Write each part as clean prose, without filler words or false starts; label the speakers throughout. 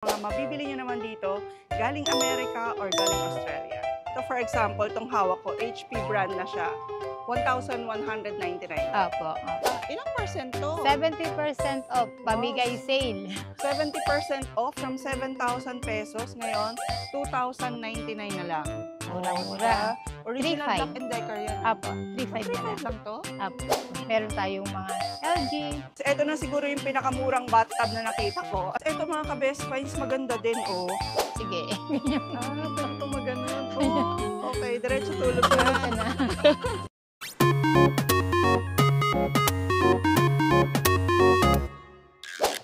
Speaker 1: Mga mabibili nyo naman dito, galing Amerika or galing Australia. So for example, itong hawak ko, HP brand na siya. 1,199.
Speaker 2: Opo.
Speaker 1: Ilang percent to?
Speaker 2: 70% off, pamigay sale.
Speaker 1: 70% off from 7,000 pesos. Ngayon, 2,099 na lang.
Speaker 2: Mura-mura.
Speaker 1: Original
Speaker 2: 3,500.
Speaker 1: Black & Decker yan.
Speaker 2: Opo, 3,500 na lang.
Speaker 1: 3,500 lang to?
Speaker 2: Opo. Meron tayong mga LG.
Speaker 1: So, ito na siguro yung pinakamurang bathtub na nakita ko. At ito mga ka-best finds, maganda din, oh.
Speaker 2: Sige.
Speaker 1: Ganito maganda. Oh, okay, diretso tulog na.
Speaker 2: Ito na.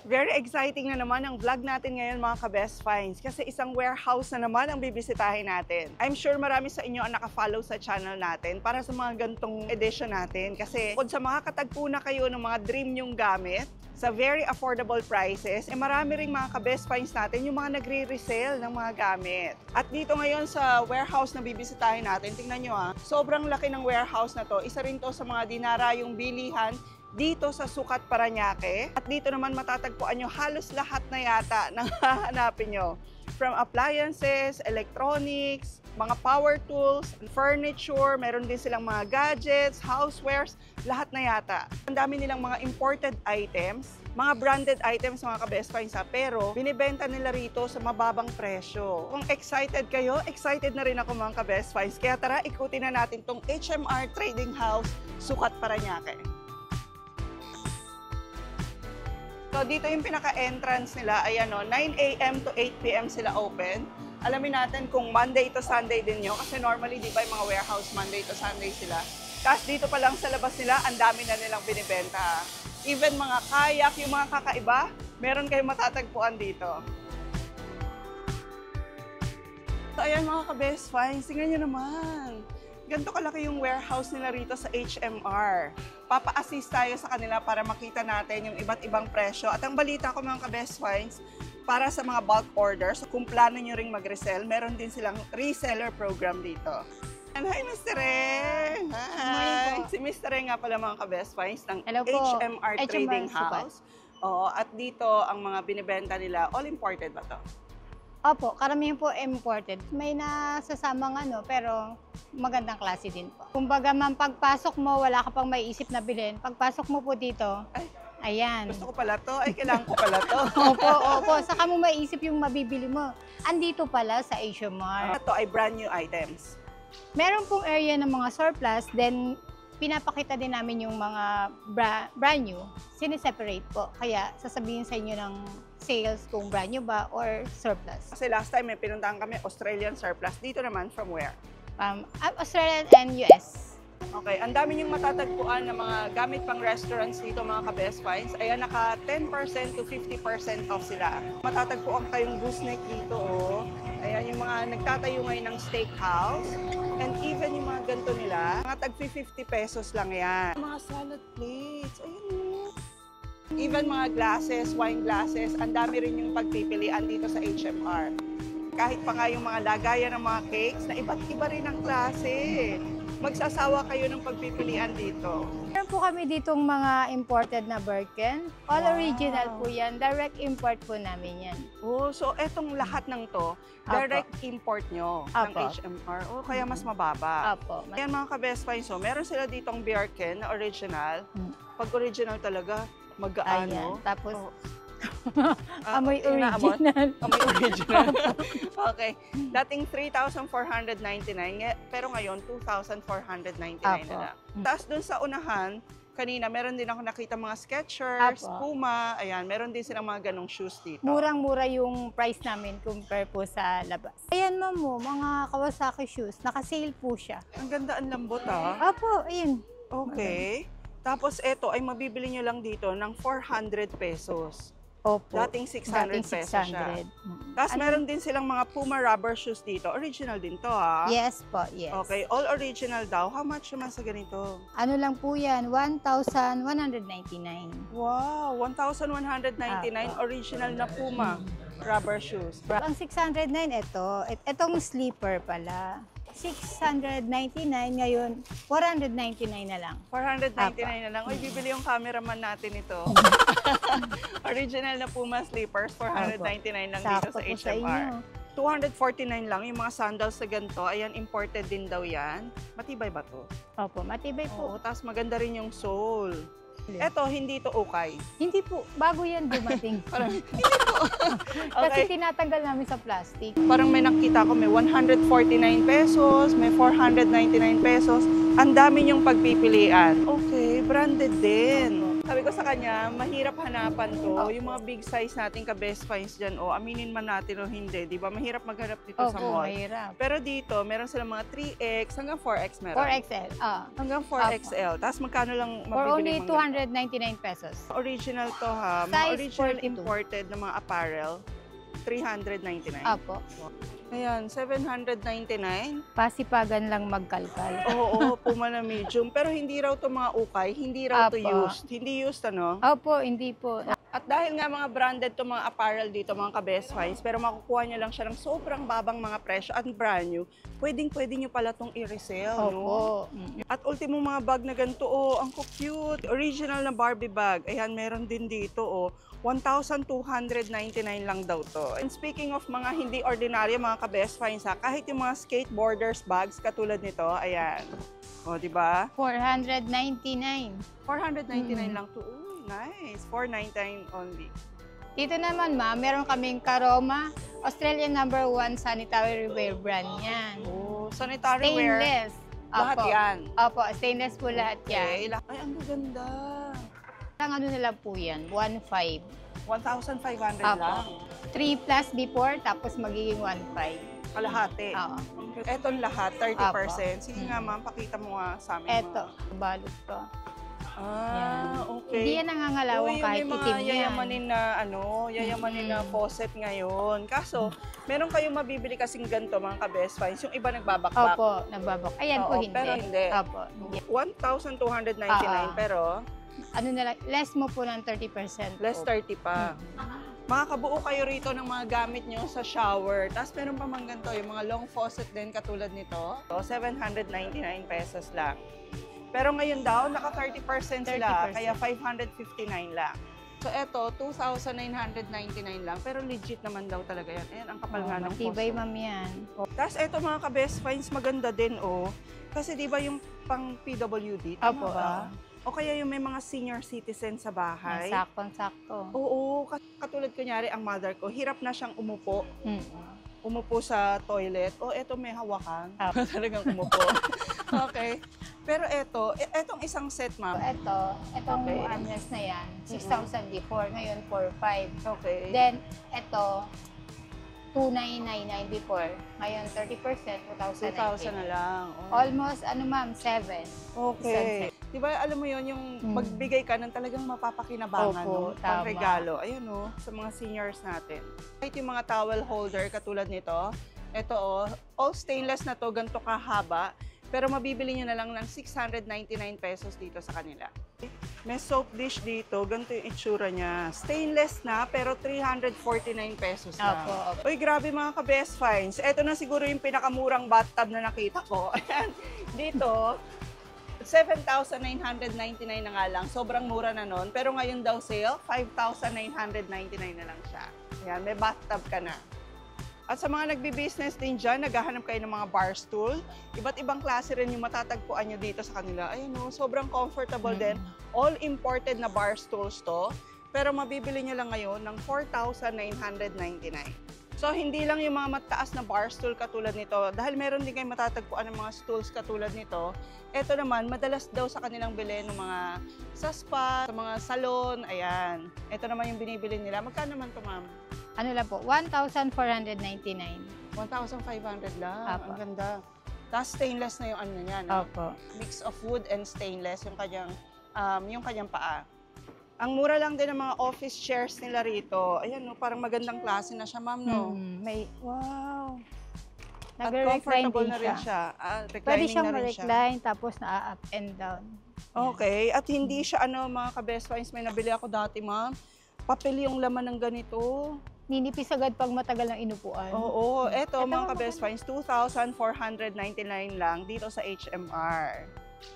Speaker 1: Very exciting na naman ang vlog natin ngayon mga ka-best finds kasi isang warehouse na naman ang bibisitahin natin. I'm sure marami sa inyo ang nakafollow sa channel natin para sa mga gantong edition natin kasi kung sa makakatagpo na kayo ng mga dream nyong gamit sa very affordable prices, marami ring mga ka-best finds natin yung mga nagre-resale ng mga gamit. At dito ngayon sa warehouse na bibisitahin natin, tingnan nyo sobrang laki ng warehouse na to. Isa rin to sa mga dinarayong bilihan dito sa Sucat, Parañaque. At dito naman matatagpuan nyo halos lahat na yata ng hahanapin nyo. From appliances, electronics, mga power tools, furniture, meron din silang mga gadgets, housewares, lahat na yata. Ang dami nilang mga imported items, mga branded items mga ka-best finds pero binibenta nila rito sa mababang presyo. Kung excited kayo, excited na rin ako mga ka-best finds. Kaya tara, ikutin na natin tong HMR Trading House, Sucat, Parañaque. So, dito yung pinaka-entrance nila ay 9 AM to 8 PM sila open. Alamin natin kung Monday to Sunday din nyo kasi normally, di ba, yung mga warehouse Monday to Sunday sila. Tapos dito pa lang sa labas nila, ang dami na nilang binibenta. Even mga kayak, yung mga kakaiba, meron kayong matatagpuan dito. So, ayan mga ka-best finds, tingnan nyo naman. Ganito kalaki yung warehouse nila rito sa HMR. Papa-assist tayo sa kanila para makita natin yung iba't ibang presyo. At ang balita ko mga ka-best finds, para sa mga bulk orders, kung plano nyo ring mag-resell, meron din silang reseller program dito. And hi, Mr. Reng! Hi! Si Mr. Reng nga pala mga ka-best finds ng HMR Trading House. Oo, at dito ang mga binibenta nila, all imported ba to?
Speaker 2: Opo, karamihan po imported. May nasasamang pero magandang klase din po. Kumbaga ma'am, pagpasok mo, wala ka pang maiisip na bilhin. Pagpasok mo po dito, ayan.
Speaker 1: Gusto ko pala to, kailangan ko pala to.
Speaker 2: Opo. Saka mo maiisip yung mabibili mo. Andito pala sa HMR.
Speaker 1: Ito ay brand new items.
Speaker 2: Meron pong area ng mga surplus, then pinapakita din namin yung mga brand new. Sineseparate po. Kaya sasabihin sa inyo ng sales kung brand new ba or surplus.
Speaker 1: Kasi last time may pinuntahan kami Australian surplus. Dito naman, from where?
Speaker 2: Australian and US.
Speaker 1: Okay, ang dami niyong matatagpuan ng mga gamit pang restaurants dito mga ka-best finds. Ayan, naka 10% to 50% off sila. Matatagpuan kayong gooseneck dito, oh. Ayan, yung mga nagtatayo ngayon ng steakhouse. And even yung mga ganito nila, mga tag 50 pesos lang yan. Mga salad plates, ayun. Even mga glasses, wine glasses, ang dami rin yung pagpipilian dito sa HMR. Kahit pa nga yung mga lagayan ng mga cakes, na iba't iba rin ang klase. Magsasawa kayo ng pagpipilian dito.
Speaker 2: Meron po kami ditong mga imported na Birkin. All original po yan. Direct import po namin yan.
Speaker 1: Oh, so etong lahat ng to, direct import nyo ng HMR. Oh, kaya mas mababa.
Speaker 2: Opo.
Speaker 1: Ayan mga ka-best finds, so meron sila ditong Birkin na original. Pag original talaga, mag-aano.
Speaker 2: Tapos, amoy original.
Speaker 1: Amoy original. Okay. Dating 3,499, pero ngayon 2,499 na lang. Tapos dun sa unahan, kanina meron din ako nakita mga Skechers, Puma, ayan, meron din silang mga ganong shoes dito.
Speaker 2: Murang-mura yung price namin compare po sa labas. Ayan ma'am mo, mga Kawasaki shoes, naka-sale po siya.
Speaker 1: Ang ganda, ang lambot ah.
Speaker 2: Opo, ayun.
Speaker 1: Okay. Tapos ito ay mabibili nyo lang dito ng 400 pesos.
Speaker 2: Opo.
Speaker 1: Dating 600 pesos siya. Tapos meron din silang mga Puma rubber shoes dito. Original din to ha?
Speaker 2: Yes po, yes.
Speaker 1: Okay, all original daw. How much naman sa ganito?
Speaker 2: Ano lang po yan, 1,199.
Speaker 1: Wow, 1,199 original na Puma rubber shoes.
Speaker 2: Ang 609, itong sleeper pala. 699, ngayon 499 na lang.
Speaker 1: 499 na lang. Uy, bibili yung cameraman natin ito. Original na Puma slippers, 499 lang dito
Speaker 2: Sakto
Speaker 1: sa
Speaker 2: po sa
Speaker 1: HMR.
Speaker 2: inyo.
Speaker 1: 249 lang yung mga sandals sa ganito. Ayan, imported din daw yan. Matibay ba to?
Speaker 2: Opo, matibay po.
Speaker 1: Oo, tapos maganda rin yung sole. Eto, hindi to ukay.
Speaker 2: Hindi po, bago yan dumating.
Speaker 1: Parang,
Speaker 2: Kasi
Speaker 1: okay.
Speaker 2: tinatanggal namin sa plastic.
Speaker 1: Parang may nakita ko, may 149 pesos, may 499 pesos. Ang dami niyong pagpipilian. Okay, branded din. Sabi ko sa kanya, mahirap hanapan to. Yung mga big size natin ka-best finds dyan, o aminin man natin o hindi, di ba? Mahirap maghanap dito sa
Speaker 2: Opo,
Speaker 1: mall.
Speaker 2: mahirap.
Speaker 1: Pero dito, meron silang mga 3X hanggang 4X meron.
Speaker 2: 4XL.
Speaker 1: Hanggang 4XL. Tapos magkano lang
Speaker 2: For only
Speaker 1: mabibili
Speaker 2: 299 pesos.
Speaker 1: Original to ha. Mga
Speaker 2: Size
Speaker 1: original
Speaker 2: 42.
Speaker 1: imported na mga apparel, 399.
Speaker 2: Opo.
Speaker 1: Ayan, 799.
Speaker 2: Pasipagan lang magkalkal.
Speaker 1: Oo, Puma na medium. Pero hindi raw to mga ukay, hindi raw to
Speaker 2: Apo.
Speaker 1: used. Hindi used ano?
Speaker 2: Opo, hindi po.
Speaker 1: At dahil nga mga branded to mga apparel dito, mga ka-best finds, pero makukuha nyo lang siya ng sobrang babang mga presyo at brand new, pwedeng-pwede nyo pala itong i-resell, no?
Speaker 2: Opo.
Speaker 1: At ultimo mga bag na ganito, oh, ang cute. Original na Barbie bag. Ayan, meron din dito, oh. 1,299 lang daw to. And speaking of mga hindi ordinaryo, mga ka-best finds ha, kahit yung mga skateboarders bags katulad nito, ayan. O, di ba?
Speaker 2: 499.
Speaker 1: 499 lang to. Uy, nice. 499 only.
Speaker 2: Dito naman, ma'am, meron kaming Karoma, Australian #1 sanitary wear brand yan.
Speaker 1: Oh, sanitary wear.
Speaker 2: Stainless.
Speaker 1: Lahat
Speaker 2: Opo.
Speaker 1: yan.
Speaker 2: Opo, stainless po lahat
Speaker 1: Okay.
Speaker 2: yan.
Speaker 1: Ay, ang ganda.
Speaker 2: Ang ano nila po yan, 1.5.
Speaker 1: 1,500
Speaker 2: Opo.
Speaker 1: lang.
Speaker 2: 3 plus before, tapos magiging 1.5.
Speaker 1: Kalahati.
Speaker 2: Oo.
Speaker 1: Etong lahat, 30%. Sige nga,
Speaker 2: Mm.
Speaker 1: ma'am, pakita mo nga sa amin.
Speaker 2: Eto, balot to.
Speaker 1: Ah, okay.
Speaker 2: Hindi yan nangangalawang
Speaker 1: Uy,
Speaker 2: kahit
Speaker 1: may mga
Speaker 2: itim yan.
Speaker 1: yayamanin na yayamanin na faucet ngayon. Kaso, meron kayong mabibili kasing ganito mga ka-best finds. Yung iba nagbabakbak.
Speaker 2: Opo, nagbabak. Ayan po,
Speaker 1: Oo,
Speaker 2: hindi.
Speaker 1: pero hindi.
Speaker 2: Opo, hindi.
Speaker 1: 1,299 pero
Speaker 2: Ano na lang, less mo po ng 30%.
Speaker 1: less
Speaker 2: po.
Speaker 1: 30 pa. Makakabuo kayo rito ng mga gamit nyo sa shower. Tapos meron pa mang ganito, yung mga long faucet din katulad nito. So, 799 pesos lang. Pero ngayon daw, naka 30% sila,
Speaker 2: 30%.
Speaker 1: kaya 559 lang. So eto, 2,999 lang, pero legit naman daw talaga yan. Ayan, ang kapal nga ng
Speaker 2: Matibay,
Speaker 1: poso.
Speaker 2: ma'am, yan.
Speaker 1: Tapos eto mga ka-best finds, maganda din oh. Kasi di ba yung pang PWD, tama
Speaker 2: Opo,
Speaker 1: ba? O kaya yung may mga senior citizen sa bahay.
Speaker 2: Saktong-sakto.
Speaker 1: Oo, katulad kunyari ang mother ko, hirap na siyang umupo. Umupo sa toilet. O eto may hawakan. Talagang umupo. Okay. Pero etong isang set,
Speaker 2: So,
Speaker 1: ma'am.
Speaker 2: etong
Speaker 1: Okay.
Speaker 2: armrest na yan, 6,000 before, ngayon 4,500.
Speaker 1: Okay.
Speaker 2: Then, eto, 2,999 before, ngayon 30%,
Speaker 1: 2,000 na
Speaker 2: 2,000.
Speaker 1: lang. Oh.
Speaker 2: Almost, ma'am, 7.
Speaker 1: Okay. Di ba, alam mo yon yung magbigay ka ng talagang mapapakinabangan,
Speaker 2: Opo,
Speaker 1: no? Pang
Speaker 2: tama.
Speaker 1: regalo. Ayun, no? Sa mga seniors natin. Kahit yung mga towel holder katulad nito, ito, all stainless na to, ganito kahaba, pero mabibili nyo na lang ng 699 pesos dito sa kanila. May soap dish dito, ganito yung itsura niya. Stainless na, pero 349 pesos lang.
Speaker 2: Opo.
Speaker 1: Uy, grabe mga ka-best finds. Ito na siguro yung pinakamurang bathtub na nakita ko. Ayan, dito, 7,999 na nga lang. Sobrang mura na nun. Pero ngayon daw sale, 5,999 na lang siya. Ayan, may bathtub ka na. At sa mga nagbi-business din dyan, naghahanap kayo ng mga bar stool. Iba't ibang klase rin yung matatagpuan nyo dito sa kanila. Ayun o, sobrang comfortable din. All imported na bar stools to. Pero mabibili nyo lang ngayon ng 4,999. So, hindi lang yung mga mataas na bar stool katulad nito. Dahil meron din kayo matatagpuan ng mga stools katulad nito. Ito naman, madalas daw sa kanilang bilhin ng mga sa spa, sa mga salon. Ayan. Ito naman yung binibili nila. Magkano naman to, ma'am?
Speaker 2: Ano lang po, 1,499.
Speaker 1: 1,500 lang.
Speaker 2: Apo.
Speaker 1: Ang ganda. Tapos stainless na yung ano niya, no?
Speaker 2: Opo.
Speaker 1: Mix of wood and stainless yung kanyang paa. Ang mura lang din ng mga office chairs nila rito. Ayan, no, parang magandang klase na siya, ma'am, no?
Speaker 2: May,
Speaker 1: Wow. At
Speaker 2: nag-recline
Speaker 1: comfortable
Speaker 2: din
Speaker 1: na rin
Speaker 2: siya.
Speaker 1: siya.
Speaker 2: Pwede
Speaker 1: Reclining
Speaker 2: siyang
Speaker 1: na rin siya.
Speaker 2: ma-recline, tapos na-up and down.
Speaker 1: Okay. At hindi siya, mga ka-best finds, may nabili ako dati, ma'am. Papel yung laman ng ganito.
Speaker 2: ninipis agad pag matagal ng inupuan.
Speaker 1: Oo, eto
Speaker 2: Ito,
Speaker 1: mga ka-best finds, 2,499 lang dito sa HMR.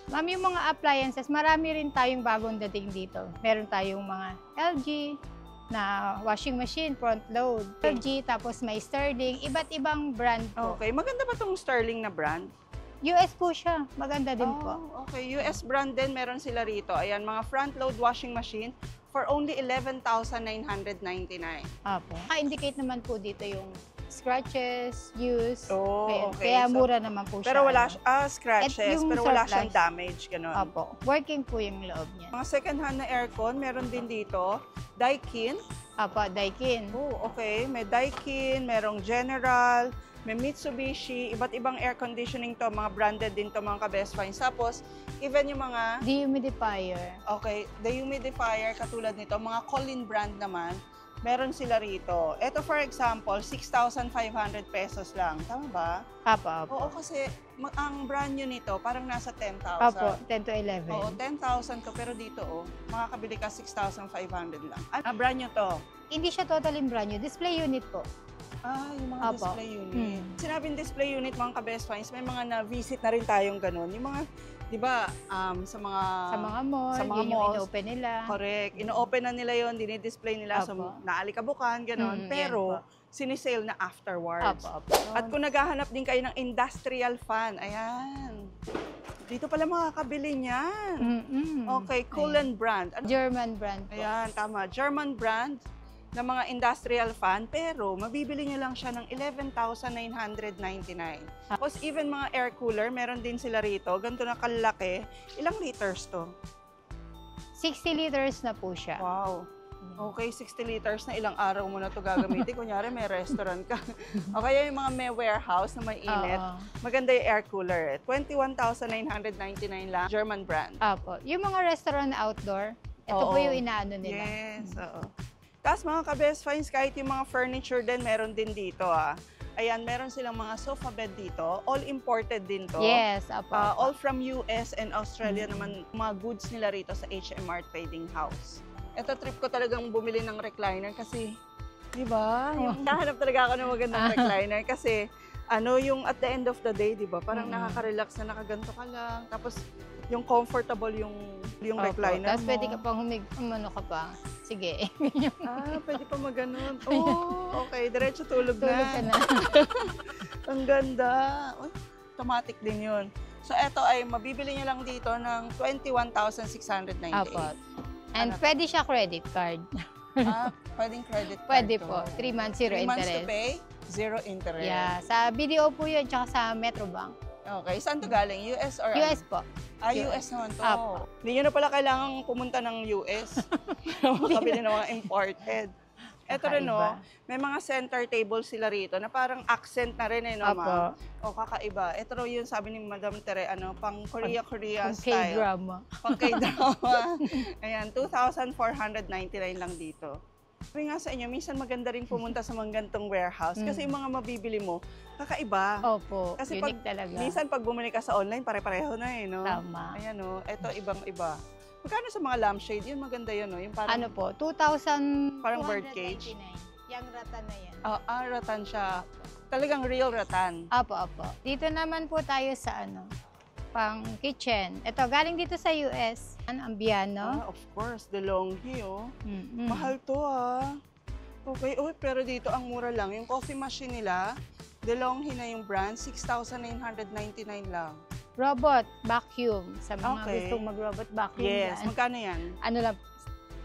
Speaker 2: Ma'am, yung mga appliances, marami rin tayong bagong dating dito. Meron tayong mga LG na washing machine, front load. LG, tapos may Sterling, iba't ibang brand po.
Speaker 1: Okay, maganda ba tong Sterling na brand?
Speaker 2: US po siya, maganda din po.
Speaker 1: Okay, US brand din meron sila rito. Ayan, mga front load washing machine for only 11,999.
Speaker 2: Apo. Indicate naman po dito yung scratches, use.
Speaker 1: Oh, okay.
Speaker 2: Kaya
Speaker 1: So,
Speaker 2: mura naman po siya.
Speaker 1: Pero wala
Speaker 2: ano.
Speaker 1: scratches,
Speaker 2: Yung
Speaker 1: pero wala
Speaker 2: surplus.
Speaker 1: siyang damage, ganun.
Speaker 2: Apo. Working po yung loob niya.
Speaker 1: Mga second hand na aircon, meron din dito. Daikin.
Speaker 2: Apo, Daikin.
Speaker 1: Oh, okay. May Daikin, merong General, may Mitsubishi, iba't ibang air conditioning to, mga branded din to mga ka-best finds. Tapos, even yung mga,
Speaker 2: Dehumidifier.
Speaker 1: okay, dehumidifier katulad nito, mga Colin brand naman, meron sila rito. Ito for example, 6,500 pesos lang. Tama ba?
Speaker 2: Apo, apo.
Speaker 1: Oo, kasi ang brand new nito, parang nasa 10,000.
Speaker 2: Apo, 10 to 11.
Speaker 1: Oo, 10,000 to, pero dito, makakabili ka 6,500 lang. Brand new to.
Speaker 2: Hindi siya totally brand new. Display unit po.
Speaker 1: Yung mga
Speaker 2: Apo.
Speaker 1: display unit. Sinabing display unit, mga ka-best finds, may mga na-visit na rin tayong ganun. Yung mga, di ba, sa mga
Speaker 2: Sa mga
Speaker 1: malls,
Speaker 2: malls, yun yung ino-open nila.
Speaker 1: correct. Ino-open na nila yon, dinidisplay nila sa
Speaker 2: Apo.
Speaker 1: naalikabukan, ganun. Pero,
Speaker 2: yan
Speaker 1: sinisale na afterwards.
Speaker 2: Apo, apo.
Speaker 1: At kung naghahanap din kayo ng industrial fan, ayan. Dito pala makakabili niyan. Okay, Coolen brand.
Speaker 2: German brand po.
Speaker 1: Ayan, tama. German brand na mga industrial fan, pero mabibili nyo lang siya ng 11,999. Tapos even mga air cooler, meron din sila rito. Ganito na kalaki. Ilang liters to?
Speaker 2: 60 liters na po siya.
Speaker 1: Wow. Okay, 60 liters na ilang araw mo na to gagamitin. Kunyari, may restaurant ka. O kaya yung mga may warehouse na may init.
Speaker 2: Oo.
Speaker 1: Maganda yung air cooler. 21,999 lang. German brand.
Speaker 2: Apo. Yung mga restaurant na outdoor, ito po
Speaker 1: Oo.
Speaker 2: yung inaano nila.
Speaker 1: Yes, oo. Tapos mga ka-best finds, kahit yung mga furniture din, meron din dito. Ayan, meron silang mga sofa bed dito. All imported din to.
Speaker 2: Yes, apo.
Speaker 1: All from US and Australia naman, mga goods nila rito sa HMR Trading House. Ito, trip ko talagang bumili ng recliner kasi, di ba? Nahanap talaga ako ng magandang recliner kasi, yung at the end of the day, di ba? Parang nakaka-relax na nakaganto ka lang. Tapos, yung comfortable yung
Speaker 2: Opo.
Speaker 1: recliner
Speaker 2: Tapos
Speaker 1: mo.
Speaker 2: pwede ka pang umano ka pa. Sige.
Speaker 1: Pwede pa maganon. Oh, okay. Diretso tulog na.
Speaker 2: Tulog ka na.
Speaker 1: Ang ganda. Uy, automatic din yun. So, eto ay mabibili nyo lang dito ng 21,698.
Speaker 2: Apo. And
Speaker 1: Ano to?
Speaker 2: pwede siya credit card.
Speaker 1: Pwedeng credit card
Speaker 2: Pwede
Speaker 1: to.
Speaker 2: po. 3 months, 0
Speaker 1: 3 months
Speaker 2: interest.
Speaker 1: to pay, 0 interest.
Speaker 2: Yeah. Sa BDO po yun, tsaka sa Metrobank.
Speaker 1: Okay. Saan to galing? US or
Speaker 2: US po.
Speaker 1: US naman to.
Speaker 2: Apo.
Speaker 1: Hindi nyo na pala kailangang pumunta ng US. Makabili ng mga imported. Ito rin,
Speaker 2: Kakaiba.
Speaker 1: may mga center table sila rito na parang accent na rin, no,
Speaker 2: Apo.
Speaker 1: ma'am? O, kakaiba. Ito raw yun, sabi ni Madam Tere, pang Korea
Speaker 2: Kung
Speaker 1: style.
Speaker 2: K-drama.
Speaker 1: Pang K-drama. Ayan, 2,499 lang dito. Sabi nga sa inyo, minsan maganda rin pumunta sa mga gantong warehouse kasi yung mga mabibili mo, kakaiba.
Speaker 2: Opo.
Speaker 1: Kasi
Speaker 2: Unique talaga.
Speaker 1: Minsan pag bumili ka sa online, pare-pareho na no?
Speaker 2: Tama.
Speaker 1: Ayan, ito ibang-iba. Magkano sa mga lampshade? Yun maganda yun, no? Yung parang,
Speaker 2: Ano po? 2,000.
Speaker 1: Parang birdcage.
Speaker 2: Yung ratan na yan.
Speaker 1: ratan siya. Talagang real ratan.
Speaker 2: Apo, apo. Dito naman po tayo sa pang kitchen. Ito, galing dito sa US. Ang Ambiano.
Speaker 1: Of course, DeLonghi,
Speaker 2: Mm-mm.
Speaker 1: Mahal to, Okay, pero dito ang mura lang. Yung coffee machine nila, DeLonghi na yung brand, 6,999 lang.
Speaker 2: Robot vacuum. Sa mga
Speaker 1: Okay.
Speaker 2: gustong mag-robot vacuum
Speaker 1: Yes,
Speaker 2: dyan.
Speaker 1: magkano yan?
Speaker 2: Ano lang,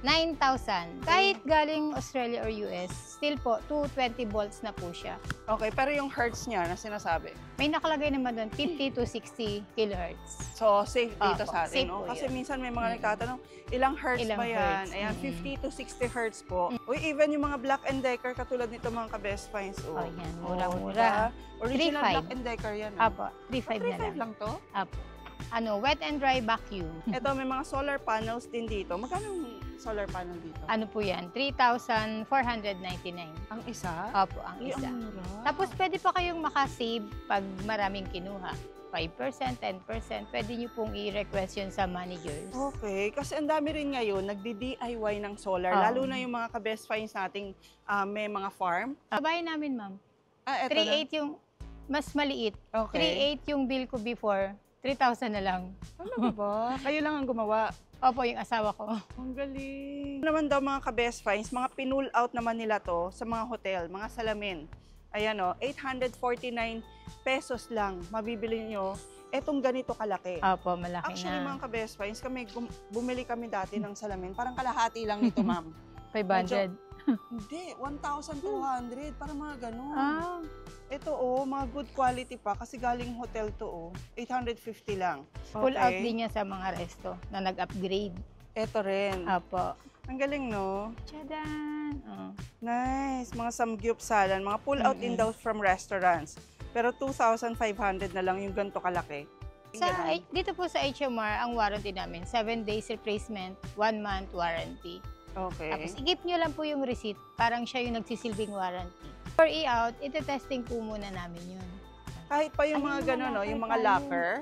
Speaker 2: 9,000. Kahit galing Australia or US, still po, 220 volts na po siya.
Speaker 1: Okay, pero yung hertz niya na sinasabi,
Speaker 2: May nakalagay naman doon, 50 to 60 kilohertz.
Speaker 1: so safe dito
Speaker 2: Opo,
Speaker 1: sa atin,
Speaker 2: safe
Speaker 1: no?
Speaker 2: po
Speaker 1: Kasi
Speaker 2: yun.
Speaker 1: minsan may mga nagtatanong, ilang hertz
Speaker 2: Ilang
Speaker 1: ba yan?
Speaker 2: hertz?
Speaker 1: Ayan,
Speaker 2: Mm.
Speaker 1: 50 to 60 hertz po. Uy, even yung mga Black & Decker, katulad nito mga ka-best finds,
Speaker 2: Oh, yan,
Speaker 1: Oh,
Speaker 2: murang-mura.
Speaker 1: diba? Original
Speaker 2: 3.5.
Speaker 1: Black & Decker yan.
Speaker 2: Apo, 3.5 na
Speaker 1: 3.5
Speaker 2: lang.
Speaker 1: lang to?
Speaker 2: Apo. Wet and dry vacuum.
Speaker 1: Ito, may mga solar panels din dito. Magkano yung solar panel dito?
Speaker 2: Ano po yan? 3,499.
Speaker 1: Ang isa?
Speaker 2: Opo, ang
Speaker 1: Ay,
Speaker 2: isa.
Speaker 1: ang mura.
Speaker 2: Tapos pwede pa kayong makasave pag maraming kinuha. 5%, 10%, pwede nyo pong i-request yun sa managers.
Speaker 1: Okay, kasi ang dami rin ngayon nagdi-DIY ng solar, lalo na yung mga ka-best finds nating may mga farm.
Speaker 2: Babae namin, ma'am.
Speaker 1: Eto na.
Speaker 2: 3.8 yung mas maliit.
Speaker 1: Okay.
Speaker 2: 3.8 yung bill ko before. 3,000 na lang.
Speaker 1: Ano ba? Kayo lang ang gumawa.
Speaker 2: Opo, yung asawa ko.
Speaker 1: Ang galing. Ano naman daw mga ka-best finds, mga pinull out naman nila to sa mga hotel, mga salamin. Ayan o, 849 pesos lang mabibili nyo etong ganito kalaki.
Speaker 2: Opo, malaki
Speaker 1: Actually,
Speaker 2: na.
Speaker 1: mga ka-best finds, bumili kami dati ng salamin. Parang kalahati lang nito, ma'am.
Speaker 2: 500.
Speaker 1: Hindi, 1,200. Parang mga ganun.
Speaker 2: Ah,
Speaker 1: Ito mga good quality pa kasi galing hotel to 850 lang.
Speaker 2: full out din niya sa mga resto na nag-upgrade.
Speaker 1: Ito rin.
Speaker 2: Opo.
Speaker 1: Ang galing, no?
Speaker 2: Tchadan! Oh.
Speaker 1: Nice. Mga samgyupsalan. Mga pull out din daw from restaurants. Pero 2,500 na lang yung ganito kalaki.
Speaker 2: Dito po sa HMR, ang warranty namin, 7 days replacement, 1 month warranty.
Speaker 1: Okay.
Speaker 2: Tapos, i-give nyo lang po yung receipt. Parang siya yung nagsisilbing warranty. For i-out, ite-testing po muna namin yun.
Speaker 1: Kahit pa yung mga gano'n, no? Yung mga locker,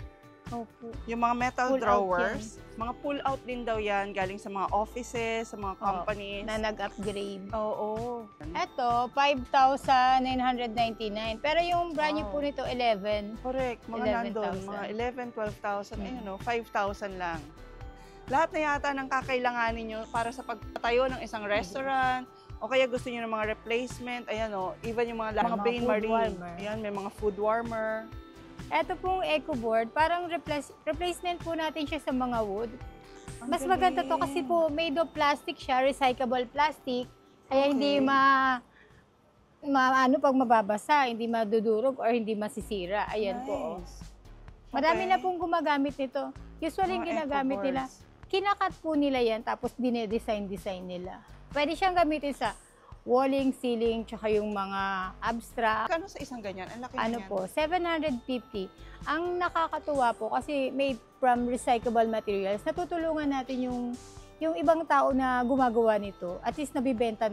Speaker 2: Opo.
Speaker 1: yung mga metal
Speaker 2: Pull out
Speaker 1: drawers, mga pull out din daw yan galing sa mga offices, sa mga companies.
Speaker 2: Na nag-upgrade.
Speaker 1: Oo.
Speaker 2: Eto, 5,999. Pero yung brand new po nito, 11.
Speaker 1: Correct. Mga
Speaker 2: 11,000.
Speaker 1: nandun, mga 11, 12,000, ayun, no? 5,000 lang. Lahat na yata ng kakailanganin nyo para sa pagtayo ng isang restaurant, o kaya gusto niyo ng mga replacement, ayan even yung mga Bain Marie. Ayan, may mga food warmer.
Speaker 2: Ito pong EcoBoard, parang replacement po natin siya sa mga wood.
Speaker 1: Ang
Speaker 2: Mas
Speaker 1: galing.
Speaker 2: maganda to kasi po made of plastic siya, recyclable plastic. Kaya hindi pag mababasa, hindi madudurog or hindi masisira. Ayan po.
Speaker 1: Nice.
Speaker 2: Marami
Speaker 1: Okay.
Speaker 2: na pong gumagamit nito. Usually, yung
Speaker 1: Mga
Speaker 2: ginagamit nila,
Speaker 1: EcoBoards.
Speaker 2: kinakat po nila yan, tapos dinedesign nila. Pwede siyang gamitin sa walling, ceiling, tsaka yung mga abstract.
Speaker 1: Kano sa isang ganyan? Ang laki
Speaker 2: Ano
Speaker 1: niyan.
Speaker 2: po, 750. Ang nakakatuwa po kasi made from recyclable materials, natutulungan natin yung ibang tao na gumagawa nito, at least nabibenta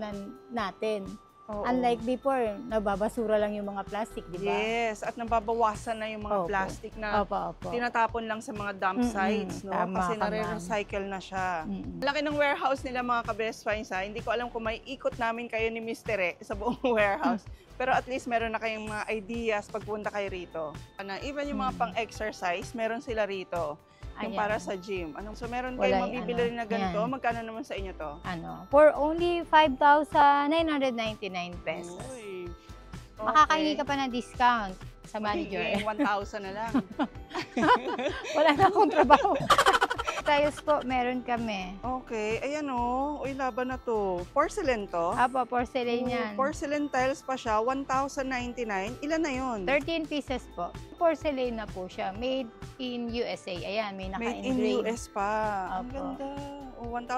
Speaker 2: natin.
Speaker 1: Oo.
Speaker 2: Unlike before, nababasura lang yung mga plastic, di ba?
Speaker 1: Yes, at nababawasan na yung mga
Speaker 2: Opo.
Speaker 1: plastic na
Speaker 2: Opo.
Speaker 1: tinatapon lang sa mga dump sites, no?
Speaker 2: Tama
Speaker 1: Kasi
Speaker 2: ka, ma'am.
Speaker 1: nare-recycle na siya.
Speaker 2: Mm-mm.
Speaker 1: Laki ng warehouse nila mga ka-best finds, ha? Hindi ko alam kung may ikot namin kayo ni Mr. sa buong warehouse. Pero at least meron na kayong mga ideas pagpunta kayo rito. Even yung mga pang-exercise, meron sila rito. Yung
Speaker 2: Ayan.
Speaker 1: para sa gym. So meron
Speaker 2: Wala
Speaker 1: kayong
Speaker 2: yung
Speaker 1: mabibili rin na ganito.
Speaker 2: yan.
Speaker 1: Magkano naman sa inyo to?
Speaker 2: For only 5,999 pesos.
Speaker 1: Uy.
Speaker 2: Makakahingi ka pa ng discount sa manager.
Speaker 1: Magiging 1,000 na lang.
Speaker 2: Wala na akong trabaho. Tiles po, meron kami.
Speaker 1: Okay. Ayan Uy, laban na to. Porcelain to?
Speaker 2: Apo, porcelain yan.
Speaker 1: Porcelain tiles pa siya. 1,099. Ilan na yun?
Speaker 2: 13 pieces po. Porcelain na po siya. Made in USA. Ayan, may
Speaker 1: Made in
Speaker 2: naka-engrave.
Speaker 1: US pa. Ang
Speaker 2: Opo.
Speaker 1: ganda.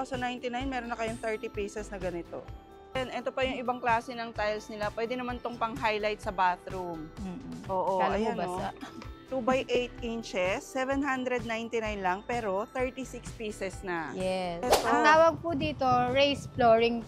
Speaker 1: 1,099. Meron na kayong 30 pieces na ganito. And ito pa yung ibang klase ng tiles nila. Pwede naman tong pang-highlight sa bathroom. Oo,
Speaker 2: Kala mo
Speaker 1: ayan
Speaker 2: basa.
Speaker 1: 2 by 8 inches, 799 lang, pero 36 pieces na.
Speaker 2: Yes.
Speaker 1: Ito.
Speaker 2: Ang tawag po dito, raised flooring.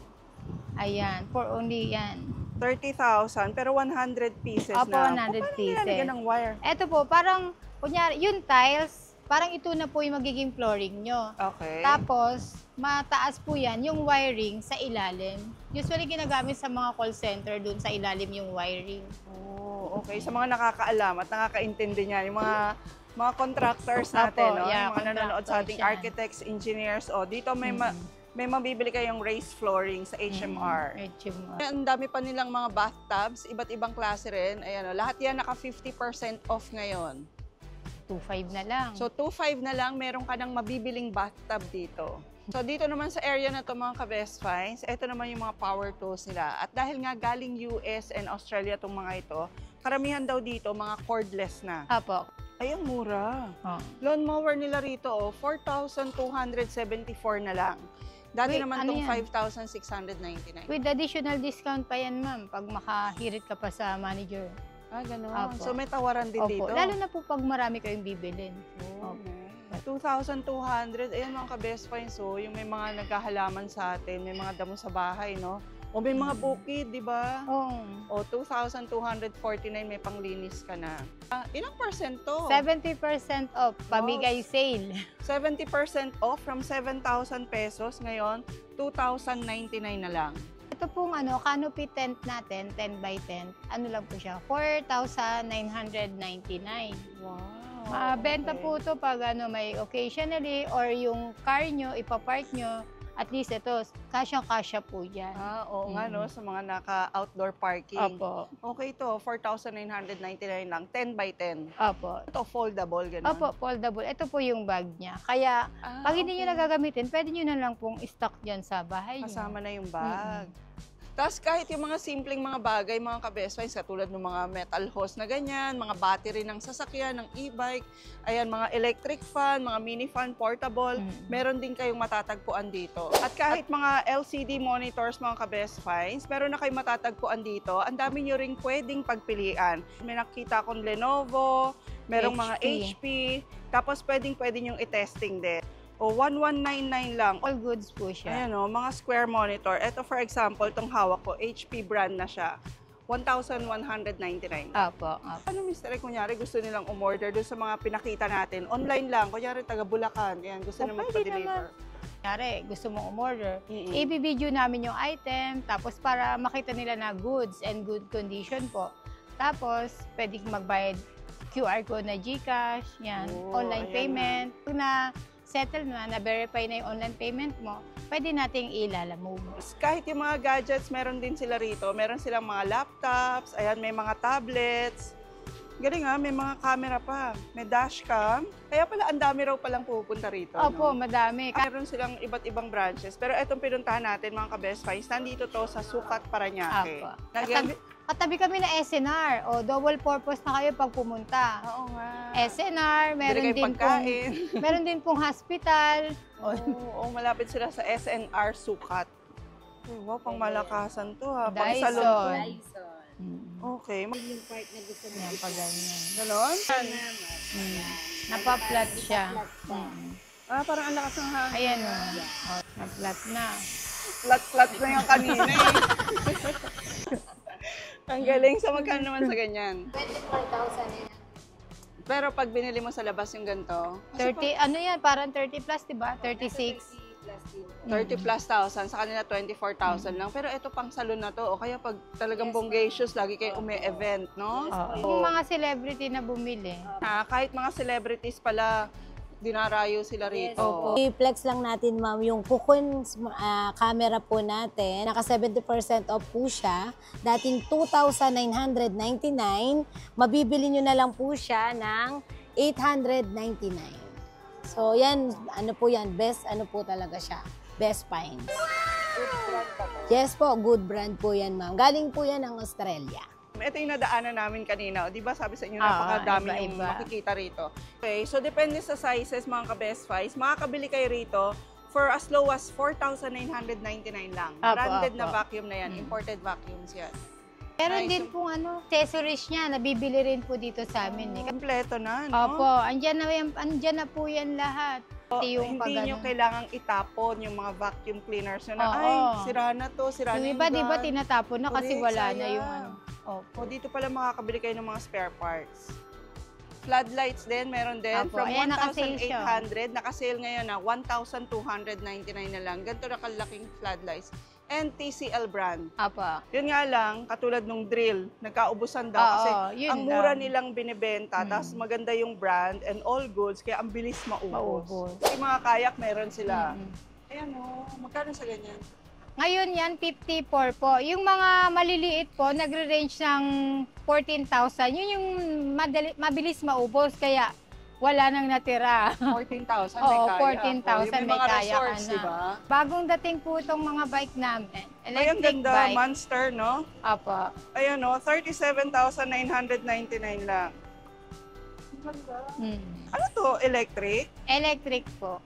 Speaker 2: Ayan, for only yan.
Speaker 1: 30,000, pero 100 pieces
Speaker 2: Opo,
Speaker 1: na.
Speaker 2: 100
Speaker 1: Paano
Speaker 2: pieces.
Speaker 1: nilalagyan ng wire?
Speaker 2: Ito po, parang, kunyari, yung tiles, parang ito na po yung magiging flooring nyo.
Speaker 1: Okay.
Speaker 2: Tapos, mataas po yan, yung wiring sa ilalim. Usually, ginagamit sa mga call center, dun sa ilalim yung wiring.
Speaker 1: Oh, okay. Sa mga nakakaalam at nakakaintindi niyan, yung mga contractors natin,
Speaker 2: Opo,
Speaker 1: no?
Speaker 2: yeah,
Speaker 1: Yung mga nanonood sa ating
Speaker 2: contractors yan.
Speaker 1: architects, engineers, dito may mabibili kayong raised flooring sa HMR.
Speaker 2: HMR.
Speaker 1: Ang dami pa nilang mga bathtubs, iba't ibang klase rin. Ayan, lahat yan naka 50% off ngayon.
Speaker 2: 2.5 na lang.
Speaker 1: So, 2.5 na lang, meron ka ng mabibiling bathtub dito. So, dito naman sa area na to mga ka-best finds, ito naman yung mga power tools nila. At dahil nga galing US and Australia itong mga ito, karamihan daw dito, mga cordless na.
Speaker 2: Apo.
Speaker 1: Ay, ang mura.
Speaker 2: Oh.
Speaker 1: Lawnmower nila rito, 4,274 na lang. Dati
Speaker 2: Wait,
Speaker 1: naman
Speaker 2: ano
Speaker 1: itong
Speaker 2: yan?
Speaker 1: 5,699.
Speaker 2: With additional discount pa yan, ma'am, pag makahirit ka pa sa manager.
Speaker 1: Ah, gano'n.
Speaker 2: Apo.
Speaker 1: So, may tawaran din dito.
Speaker 2: Lalo na po pag marami kayong bibilin.
Speaker 1: Oh,
Speaker 2: Opo.
Speaker 1: 2,200. Ayan mga ka-best finds, yung may mga naghahalaman sa atin, may mga damo sa bahay, no? O may mga bukid, di ba?
Speaker 2: Oo.
Speaker 1: O 2,249 may panglinis ka na. Ilang percent to?
Speaker 2: 70% off, pamigay sale.
Speaker 1: 70% off from 7,000 pesos. Ngayon, 2,099 na lang.
Speaker 2: Ito pong canopy tent natin, 10 by 10, ano lang po siya, 4,999.
Speaker 1: Wow.
Speaker 2: Mabenta po ito pag may occasionally or yung car nyo, ipapark nyo, at least ito, kasyang-kasya po yan.
Speaker 1: Oo nga, no? Sa mga naka-outdoor parking.
Speaker 2: Opo.
Speaker 1: Okay to, 4,999 lang, 10 by 10.
Speaker 2: Opo.
Speaker 1: Ito, foldable, gano'n?
Speaker 2: Opo, foldable. Ito po yung bag niya. Kaya, pag hindi nyo nagagamitin, pwede nyo na lang pong stock dyan sa bahay nyo.
Speaker 1: Kasama na yung bag. Tapos kahit yung mga simpleng mga bagay, mga ka-best finds, katulad ng mga metal hose na ganyan, mga battery ng sasakyan, ng e-bike, ayan, mga electric fan, mga mini fan, portable, meron din kayong matatagpuan dito. At kahit mga LCD monitors, mga ka-best finds, meron na kayong matatagpuan dito. Ang dami nyo ring pwedeng pagpilian. May nakita akong Lenovo, merong mga HP, tapos pwede yung i-testing din. O 1,199 lang.
Speaker 2: All goods po siya.
Speaker 1: Ayan o, mga square monitor. Ito for example, itong hawak ko, HP brand na siya. 1,199.
Speaker 2: Opo.
Speaker 1: Ano, Mr. Kunyari, gusto nilang umorder doon sa mga pinakita natin. Online lang. Kunyari, taga Bulacan. Ayan, gusto naman pa-deliver.
Speaker 2: Kunyari, gusto mong umorder. I-video namin yung item, tapos para makita nila na goods and good condition po. Tapos, pwede magbayad QR code na GCash, yan, online payment. Pag na-settle na-verify na yung online payment mo, pwede nating ilalamove.
Speaker 1: Kahit yung mga gadgets, meron din sila rito. Meron silang mga laptops, ayan, may mga tablets. Galing may mga camera pa. May dashcam. Kaya pala, ang dami raw palang pupunta rito.
Speaker 2: Opo, madami.
Speaker 1: Meron silang iba't ibang branches. Pero etong pinuntahan natin, mga ka-best finds, nandito to sa Sukat, Parañaque.
Speaker 2: Opo.
Speaker 1: Again,
Speaker 2: Katabi kami na SNR. O, double purpose na kayo pag pumunta.
Speaker 1: oo nga.
Speaker 2: SNR, meron din pong hospital.
Speaker 1: Oo, malapit sila sa SNR Sukat. Wow, pang malakasan to ha. Pang
Speaker 2: Dyson.
Speaker 1: salon to.
Speaker 3: Dyson.
Speaker 1: Okay.
Speaker 3: Yung part na gusto mo.
Speaker 2: Yan, pag ganyan.
Speaker 1: Ganon?
Speaker 2: Napaplat siya.
Speaker 1: Parang ang lakas ng hangin.
Speaker 2: Ayan o. Naplat na.
Speaker 1: Flat-flat na yung kanina eh. Ang galing. So, magkano naman sa ganyan?
Speaker 3: 24,000 yan.
Speaker 1: Pero pag binili mo sa labas yung ganito,
Speaker 2: 30, yan, parang 30 plus, diba? 36.
Speaker 1: 30 plus thousand, sa kanila 24,000 lang. Pero ito pang salon na to, o kaya pag talagang bonggacious, lagi kayo umi-event, no?
Speaker 2: Yung mga celebrity na bumili.
Speaker 1: Kahit mga celebrities pala, dinarayo sila rito.
Speaker 3: I-flex lang natin, ma'am, yung Cocoon camera po natin. Naka 70% off po siya. Dating 2,999, mabibili nyo na lang po siya ng 899. So, yan, ano po yan, best, ano po talaga siya, Best Finds. Yes po, good brand po yan, ma'am. Galing po yan ng Australia.
Speaker 1: Ito yung nadaanan namin kanina. Di ba sabi sa inyo, napakadami yung makikita rito. Okay, so depende sa sizes, mga ka-best finds. Makakabili kayo rito for as low as 4,999 lang. Branded na vacuum na yan. Imported vacuums yan.
Speaker 2: Meron din pong accessories niya, nabibili rin po dito sa amin.
Speaker 1: Kompleto na, no?
Speaker 2: Opo, andyan na po yan lahat.
Speaker 1: Hindi nyo kailangang itapon yung mga vacuum cleaners nyo na, sira na to, sira na
Speaker 2: yung
Speaker 1: yung
Speaker 2: iba, di ba,
Speaker 1: brand.
Speaker 2: tinatapon na kasi wala na yung
Speaker 1: O, dito pala makakabili kayo ng mga spare parts. Floodlights din, meron din.
Speaker 2: Opo,
Speaker 1: From
Speaker 2: ayan, nakasale siya.
Speaker 1: 1,800, nakasale ngayon na 1,299 na lang. Ganito na kalaking floodlights. And TCL brand.
Speaker 2: Apa.
Speaker 1: Yun nga lang, katulad nung drill, nagkaubusan daw kasi ang mura nilang binibenta, tapos maganda yung brand and all goods, kaya ang bilis maubos. Yung mga kayak, meron sila. Ayan o, magkano sa ganyan?
Speaker 2: Ngayon yan, 54 po. Yung mga maliliit po, nagre-range ng 14,000. Yun yung mabilis maubos, kaya wala nang natira.
Speaker 1: 14,000 may
Speaker 2: Oo,
Speaker 1: kaya.
Speaker 2: 14,000 may
Speaker 1: mga
Speaker 2: kaya
Speaker 1: resorts,
Speaker 2: ka na.
Speaker 1: diba?
Speaker 2: Bagong dating po itong mga bike namin.
Speaker 1: Ay, ang
Speaker 2: Electric
Speaker 1: ganda,
Speaker 2: bike.
Speaker 1: Monster, no?
Speaker 2: Apa.
Speaker 1: Ayan o, 37,999 lang. Ano to, electric?
Speaker 2: Electric po.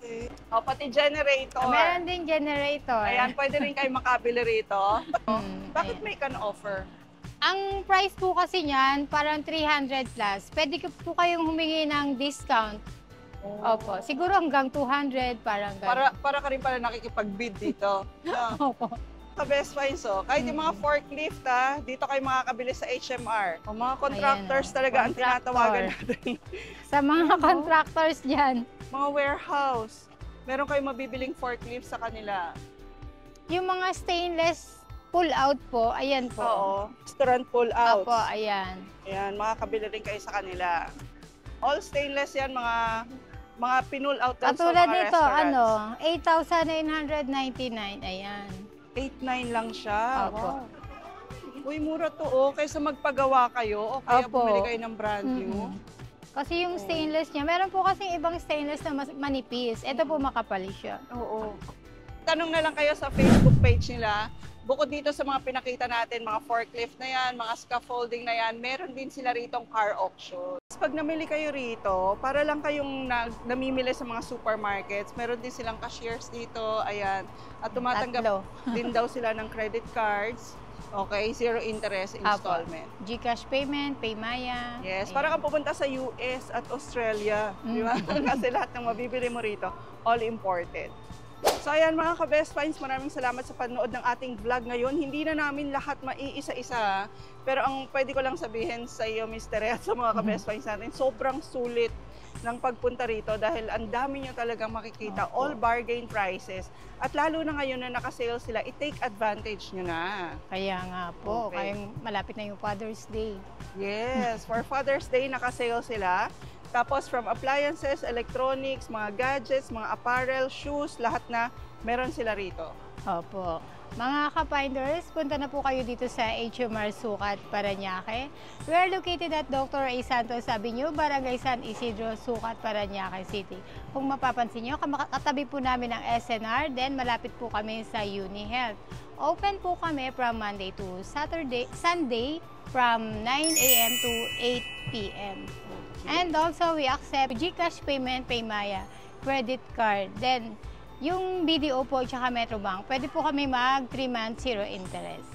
Speaker 1: Okay. O, pati generator.
Speaker 2: Meron din generator.
Speaker 1: Ayan, pwede rin kayo makabili rito. Bakit may can offer?
Speaker 2: Ang price po kasi niyan, parang 300 plus. Pwede po kayong humingi ng discount. Opo. Siguro hanggang 200, parang ganun.
Speaker 1: Para ka rin pala nakikipag-bid dito.
Speaker 2: Opo.
Speaker 1: ka-best finds, kahit yung mga forklift, dito kayo makakabili sa HMR. O mga contractors talaga ang tinatawagan natin.
Speaker 2: Sa mga contractors dyan.
Speaker 1: Mga warehouse. Meron kayong mabibiling forklift sa kanila.
Speaker 2: Yung mga stainless pull-out po, ayan po.
Speaker 1: Oo. Restaurant pull-out.
Speaker 2: Opo, ayan.
Speaker 1: Ayan, makakabili rin kayo sa kanila. All stainless yan, mga pinull out sa
Speaker 2: Katulad
Speaker 1: mga
Speaker 2: nito,
Speaker 1: restaurants.
Speaker 2: 8,999. Ayan.
Speaker 1: 8,900 lang siya.
Speaker 2: Opo.
Speaker 1: Wow. Uy, mura to kaysa magpagawa kayo o kaya
Speaker 2: Opo.
Speaker 1: bumili kayo ng brand new.
Speaker 2: Kasi yung stainless niya, meron po kasi ibang stainless na manipis. Ito po makapal siya.
Speaker 1: Oo. Tanong na lang kayo sa Facebook page nila. Bukod dito sa mga pinakita natin, mga forklift na yan, mga scaffolding na yan, meron din sila ritong car auction. Pag namili kayo rito, para lang kayong namimili sa mga supermarkets, meron din silang cashiers dito, ayan. At tumatanggap din daw sila ng credit cards. Okay, zero interest installment.
Speaker 2: GCash payment, Paymaya.
Speaker 1: Yes,
Speaker 2: ayan.
Speaker 1: para kang pupunta sa US at Australia. Di ba? Kasi lahat ng mabibili mo rito, all imported. So ayan mga ka-best finds, maraming salamat sa panonood ng ating vlog ngayon. Hindi na namin lahat maiisa-isa, pero ang pwede ko lang sabihin sa iyo, Mr. at sa mga ka-best finds natin, sobrang sulit ng pagpunta rito dahil ang dami nyo talagang makikita, all bargain prices. At lalo na ngayon na naka-sale sila, i-take advantage nyo na.
Speaker 2: Kaya nga po,
Speaker 1: Okay.
Speaker 2: kaya malapit na yung Father's Day.
Speaker 1: Yes, for Father's Day naka-sale sila. Tapos from appliances, electronics, mga gadgets, mga apparel, shoes, lahat na meron sila rito.
Speaker 2: Opo. Mga ka-finders, punta na po kayo dito sa HMR Sukat, Parañaque. We are located at Dr. A. Santos Avenue, Barangay San Isidro, Sukat, Parañaque City. Kung mapapansin nyo, katabi po namin ang SNR, then malapit po kami sa UniHealth. Open po kami from Monday to Sunday from 9 a.m. to 8 p.m. And also, we accept GCash payment, Paymaya, credit card. Then, yung BDO po tsaka Metrobank, pwede po kami mag 3 months zero interest.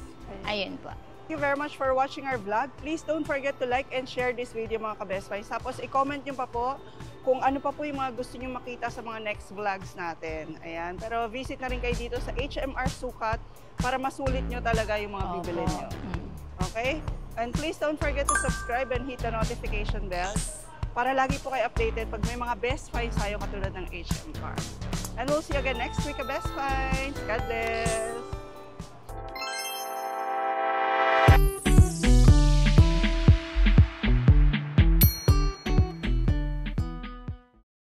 Speaker 2: Ayun po.
Speaker 1: Thank you very much for watching our vlog. Please don't forget to like and share this video mga ka-best finds. Tapos i-comment nyo pa po kung ano pa po yung mga gusto nyo makita sa mga next vlogs natin. Ayan. Pero visit na rin kayo dito sa HMR Sukat para masulit nyo talaga yung mga bibili nyo. Okay? And please don't forget to subscribe and hit the notification bell para lagi po kayo updated pag may mga best finds tayo katulad ng HMR. And we'll see you again next week, Best Finds!